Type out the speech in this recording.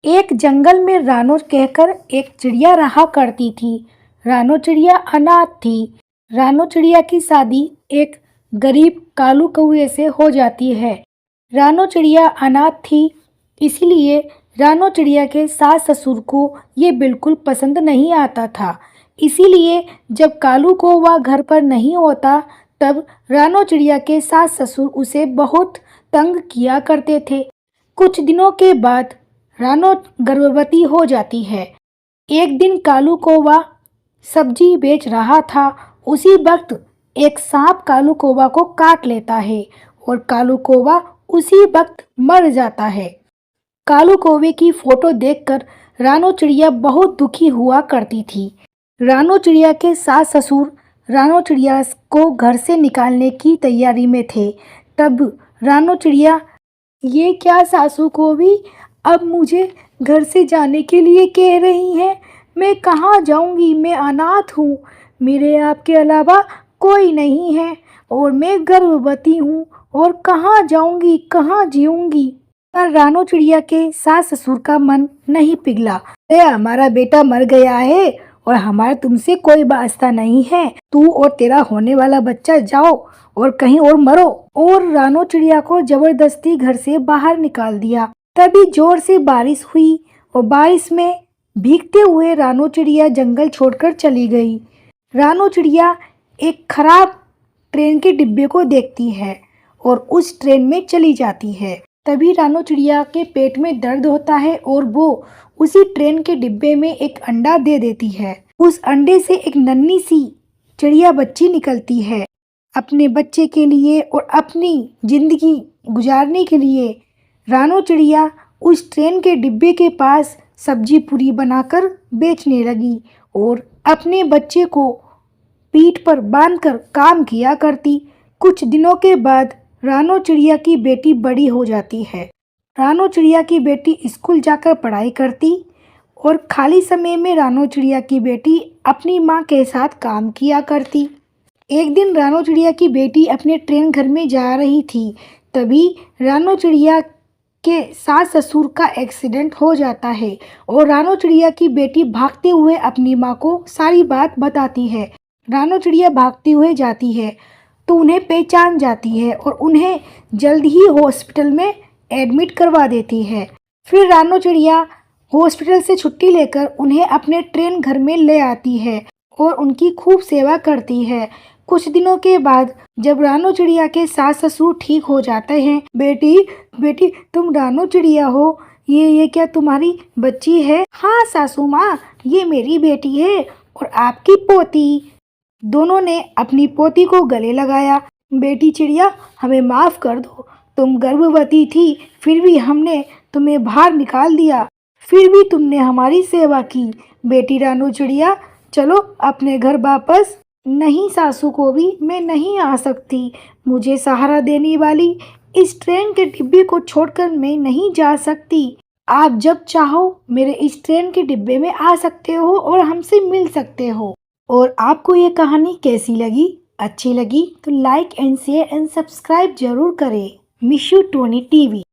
एक जंगल में रानो कहकर एक चिड़िया रहा करती थी। रानो चिड़िया अनाथ थी। रानो चिड़िया की शादी एक गरीब कालू कौवे से हो जाती है। रानो चिड़िया अनाथ थी, इसीलिए रानो चिड़िया के सास ससुर को ये बिल्कुल पसंद नहीं आता था। इसीलिए जब कालू कौवा घर पर नहीं होता, तब रानो चिड़िया के सास ससुर उसे बहुत तंग किया करते थे। कुछ दिनों के बाद रानो गर्भवती हो जाती है। एक दिन कालू कौवा सब्जी बेच रहा था। उसी वक्त एक सांप कालू कौवा को काट लेता है और कालू कौवा उसी वक्त मर जाता है। कालू कौवे की फोटो देखकर रानो चिड़िया बहुत दुखी हुआ करती थी। रानो चिड़िया के सास ससुर रानो चिड़िया को घर से निकालने की तैयारी में थे। तब रानो चिड़िया, ये क्या सासू को भी अब मुझे घर से जाने के लिए कह रही हैं? मैं कहाँ जाऊंगी? मैं अनाथ हूँ, मेरे आपके अलावा कोई नहीं है और मैं गर्भवती हूँ और कहाँ जाऊंगी, कहाँ जीऊंगी? पर रानो चिड़िया के सास ससुर का मन नहीं पिघला। हमारा बेटा मर गया है और हमारा तुमसे कोई वास्ता नहीं है। तू और तेरा होने वाला बच्चा जाओ और कहीं और मरो। और रानो चिड़िया को जबरदस्ती घर से बाहर निकाल दिया। तभी जोर से बारिश हुई और बारिश में भीगते हुए रानो चिड़िया जंगल छोड़कर चली गई। रानो चिड़िया एक खराब ट्रेन के डिब्बे को देखती है और उस ट्रेन में चली जाती है। तभी रानो चिड़िया के पेट में दर्द होता है और वो उसी ट्रेन के डिब्बे में एक अंडा दे देती है। उस अंडे से एक नन्ही सी चिड़िया बच्ची निकलती है। अपने बच्चे के लिए और अपनी जिंदगी गुजारने के लिए रानो चिड़िया उस ट्रेन के डिब्बे के पास सब्जी पूरी बनाकर बेचने लगी और अपने बच्चे को पीठ पर बांधकर काम किया करती। कुछ दिनों के बाद रानो चिड़िया की बेटी बड़ी हो जाती है। रानो चिड़िया की बेटी स्कूल जाकर पढ़ाई करती और खाली समय में रानो चिड़िया की बेटी अपनी माँ के साथ काम किया करती। एक दिन रानो चिड़िया की बेटी अपने ट्रेन घर में जा रही थी। तभी रानो चिड़िया के सास ससुर का एक्सीडेंट हो जाता है और रानो चिड़िया की बेटी भागते हुए अपनी माँ को सारी बात बताती है। रानो चिड़िया भागते हुए जाती है तो उन्हें पहचान जाती है और उन्हें जल्द ही हॉस्पिटल में एडमिट करवा देती है। फिर रानो चिड़िया हॉस्पिटल से छुट्टी लेकर उन्हें अपने ट्रेन घर में ले आती है और उनकी खूब सेवा करती है। कुछ दिनों के बाद जब रानो चिड़िया के सास ससुर ठीक हो जाते हैं, बेटी बेटी तुम रानो चिड़िया हो, ये क्या तुम्हारी बच्ची है? हाँ सासू माँ, ये मेरी बेटी है और आपकी पोती। दोनों ने अपनी पोती को गले लगाया। बेटी चिड़िया, हमें माफ़ कर दो, तुम गर्भवती थी फिर भी हमने तुम्हें बाहर निकाल दिया, फिर भी तुमने हमारी सेवा की। बेटी रानो चिड़िया, चलो अपने घर वापस। नहीं सासू को भी मैं नहीं आ सकती, मुझे सहारा देने वाली इस ट्रेन के डिब्बे को छोड़कर मैं नहीं जा सकती। आप जब चाहो मेरे इस ट्रेन के डिब्बे में आ सकते हो और हमसे मिल सकते हो। और आपको ये कहानी कैसी लगी? अच्छी लगी तो like and share and subscribe जरूर करें। Mishu Tony TV.